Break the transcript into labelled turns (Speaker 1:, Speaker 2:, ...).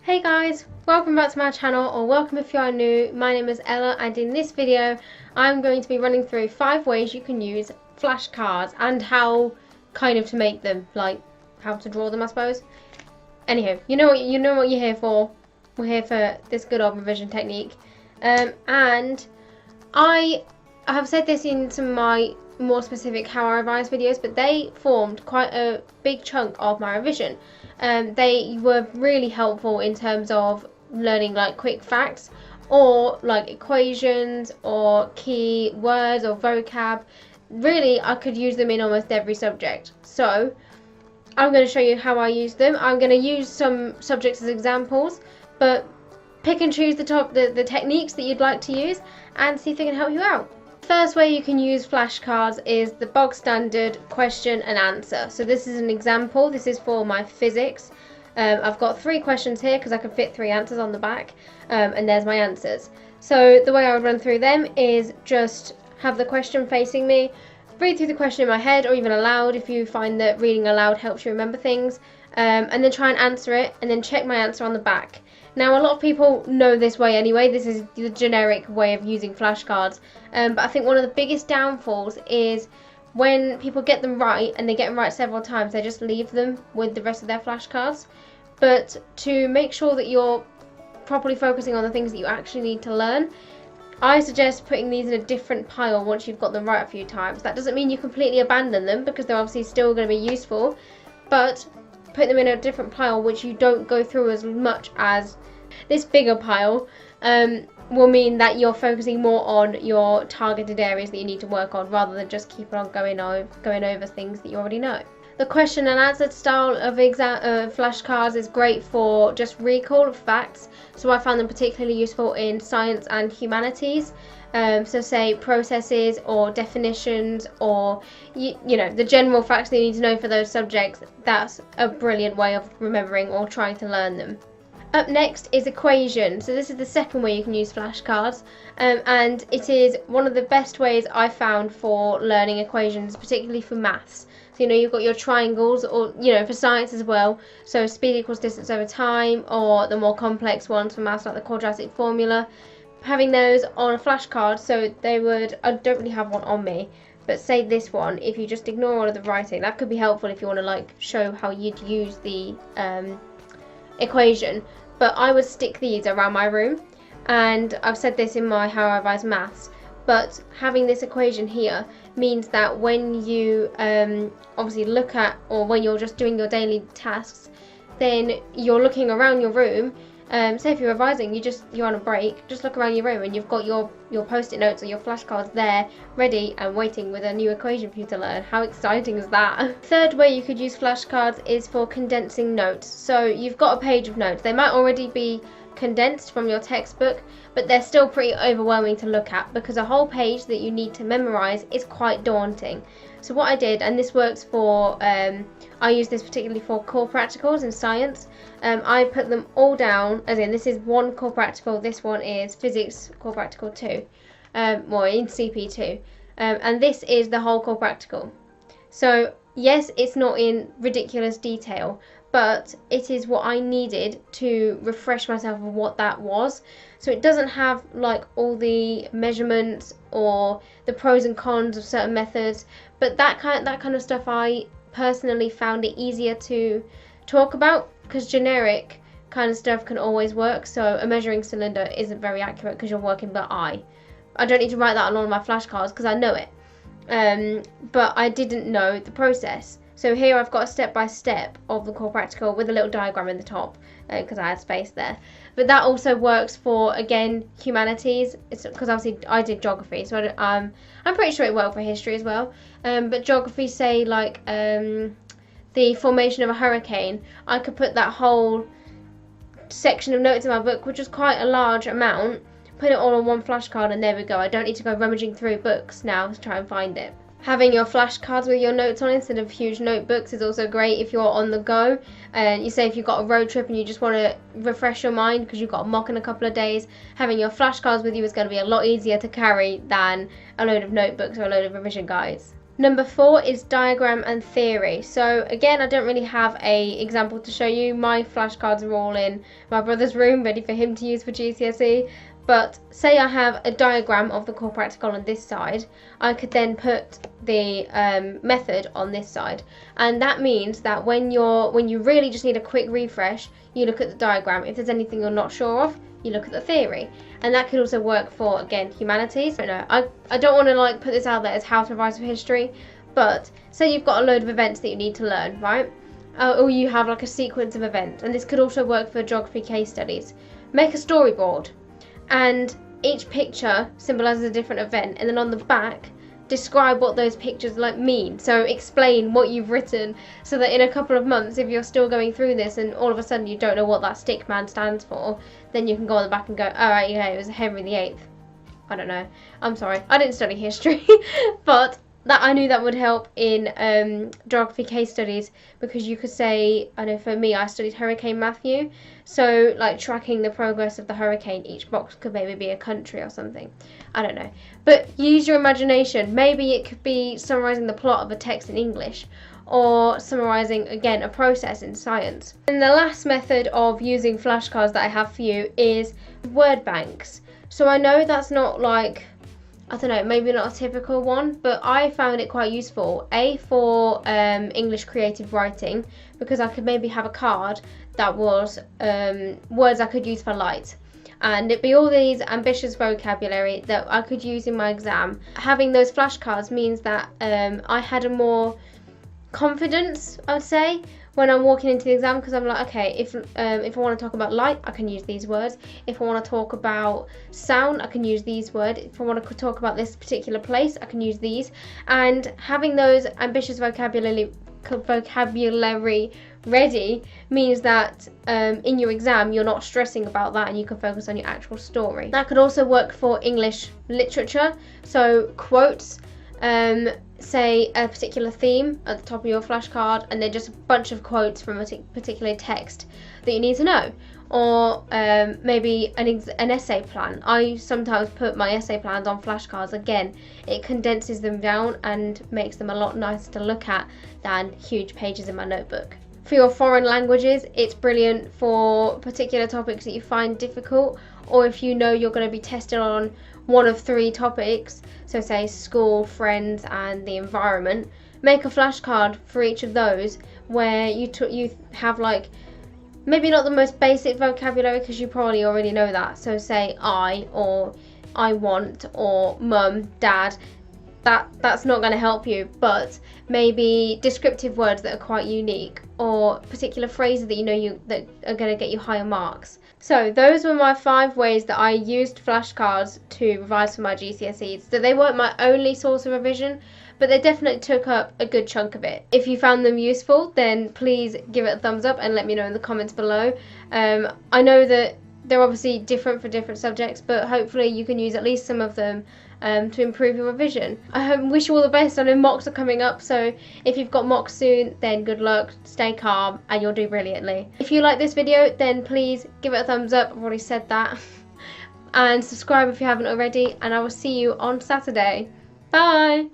Speaker 1: Hey guys, welcome back to my channel, or welcome if you are new. My name is Ella, and in this video I'm going to be running through 5 ways you can use flashcards and how kind of to make them, like how to draw them, I suppose. Anyhow, you know what you're here for. We're here for this good old revision technique. And I have said this in some of my more specific how I revise videos, but they formed quite a big chunk of my revision. They were really helpful in terms of learning like quick facts or like equations or key words or vocab. Really, I could use them in almost every subject. So I'm going to show you how I use them. I'm going to use some subjects as examples, but pick and choose the techniques that you'd like to use and see if they can help you out. First way you can use flashcards is the bog standard question and answer. So this is an example. This is for my physics. I've got 3 questions here because I can fit 3 answers on the back, and there's my answers. So the way I would run through them is just have the question facing me, read through the question in my head or even aloud if you find that reading aloud helps you remember things, and then try and answer it and then check my answer on the back. Now, a lot of people know this way anyway. This is the generic way of using flashcards. But I think one of the biggest downfalls is when people get them right, and they get them right several times, they just leave them with the rest of their flashcards. But to make sure that you're properly focusing on the things that you actually need to learn, I suggest putting these in a different pile once you've got them right a few times. That doesn't mean you completely abandon them, because they're obviously still going to be useful, but put them in a different pile which you don't go through as much as. This bigger pile will mean that you're focusing more on your targeted areas that you need to work on, rather than just keep on going over things that you already know. The question and answer style of flashcards is great for just recall of facts, so I found them particularly useful in science and humanities. So say processes or definitions, or you know, the general facts that you need to know for those subjects. That's a brilliant way of remembering or trying to learn them. Up next is equation. So this is the second way you can use flashcards, and it is one of the best ways I found for learning equations, particularly for maths. So you know, you've got your triangles, or you know, for science as well, so speed equals distance over time, or the more complex ones for maths like the quadratic formula. Having those on a flashcard, so they would, I don't really have one on me, but say this one, if you just ignore all of the writing, that could be helpful if you want to like show how you'd use the equation. But I would stick these around my room, and I've said this in my how I revise maths, but having this equation here means that when you obviously look at, or when you're just doing your daily tasks, then you're looking around your room. Say if you're revising, you're on a break, just look around your room and you've got your post-it notes or your flashcards there ready and waiting with a new equation for you to learn. How exciting is that? Third way you could use flashcards is for condensing notes. So you've got a page of notes. They might already be condensed from your textbook, but they're still pretty overwhelming to look at, because a whole page that you need to memorize is quite daunting. So what I did, and this works for, I use this particularly for core practicals in science, I put them all down, as in this is one core practical, this one is physics core practical 2, or in CP2, and this is the whole core practical. So yes, it's not in ridiculous detail, but it is what I needed to refresh myself of what that was. So it doesn't have like all the measurements or the pros and cons of certain methods, but that kind of stuff I personally found it easier to talk about, because generic kind of stuff can always work. So a measuring cylinder isn't very accurate because you're working by eye. I don't need to write that on all of my flashcards because I know it, but I didn't know the process. So here I've got a step-by-step of the core practical with a little diagram in the top, because I had space there. But that also works for, again, humanities. It's because obviously I did geography, so I'm pretty sure it worked for history as well. But geography, say like the formation of a hurricane, I could put that whole section of notes in my book, which was quite a large amount, put it all on one flashcard, and there we go. I don't need to go rummaging through books now to try and find it. Having your flashcards with your notes on instead of huge notebooks is also great if you're on the go. And you say if you've got a road trip and you just want to refresh your mind because you've got a mock in a couple of days, having your flashcards with you is going to be a lot easier to carry than a load of notebooks or a load of revision guides. Number 4 is diagram and theory. So again, I don't really have a example to show you. My flashcards are all in my brother's room, ready for him to use for GCSE. But say I have a diagram of the core practical on this side, I could then put the method on this side, and that means that when you really just need a quick refresh, you look at the diagram. If there's anything you're not sure of, you look at the theory. And that could also work for, again, humanities. I don't want to like put this out there as how to revise for history, but say you've got a load of events that you need to learn, right? Or you have like a sequence of events, and this could also work for geography case studies. Make a storyboard, and each picture symbolizes a different event, and then on the back describe what those pictures like mean. So explain what you've written, so that in a couple of months, if you're still going through this and all of a sudden you don't know what that stick man stands for, then you can go on the back and go, alright, yeah, it was Henry VIII. I don't know, I'm sorry, I didn't study history but that I knew that would help in geography case studies, because you could say, I know for me, I studied Hurricane Matthew, so like tracking the progress of the hurricane, each box could maybe be a country or something. I don't know, but use your imagination. Maybe it could be summarising the plot of a text in English, or summarising, again, a process in science. And the last method of using flashcards that I have for you is word banks. So I know that's not like, I don't know, maybe not a typical one, but I found it quite useful. For English creative writing, because I could maybe have a card that was words I could use for light. And it'd be all these ambitious vocabulary that I could use in my exam. Having those flashcards means that I had a more confidence, I would say, when I'm walking into the exam, because I'm like, okay, if I want to talk about light, I can use these words. If I want to talk about sound, I can use these words. If I want to talk about this particular place, I can use these. And having those ambitious vocabulary ready means that in your exam you're not stressing about that, and you can focus on your actual story. That could also work for English literature, so quotes. Say a particular theme at the top of your flashcard, and then just a bunch of quotes from a particular text that you need to know. Or maybe an essay plan. I sometimes put my essay plans on flashcards. Again, it condenses them down and makes them a lot nicer to look at than huge pages in my notebook. For your foreign languages, it's brilliant for particular topics that you find difficult, or if you know you're going to be tested on one of 3 topics, so say school, friends and the environment, make a flashcard for each of those where you have like, maybe not the most basic vocabulary, because you probably already know that, so say I, or I want, or mum, dad. That's not going to help you, but maybe descriptive words that are quite unique, or particular phrases that you know that are going to get you higher marks. So those were my 5 ways that I used flashcards to revise for my GCSEs. So they weren't my only source of revision, but they definitely took up a good chunk of it. If you found them useful, then please give it a thumbs up and let me know in the comments below. I know that they're obviously different for different subjects, but hopefully you can use at least some of them to improve your revision. I wish you all the best. I know mocks are coming up, so if you've got mocks soon, then good luck, stay calm, and you'll do brilliantly. If you like this video, then please give it a thumbs up, I've already said that, and subscribe if you haven't already, and I will see you on Saturday. Bye!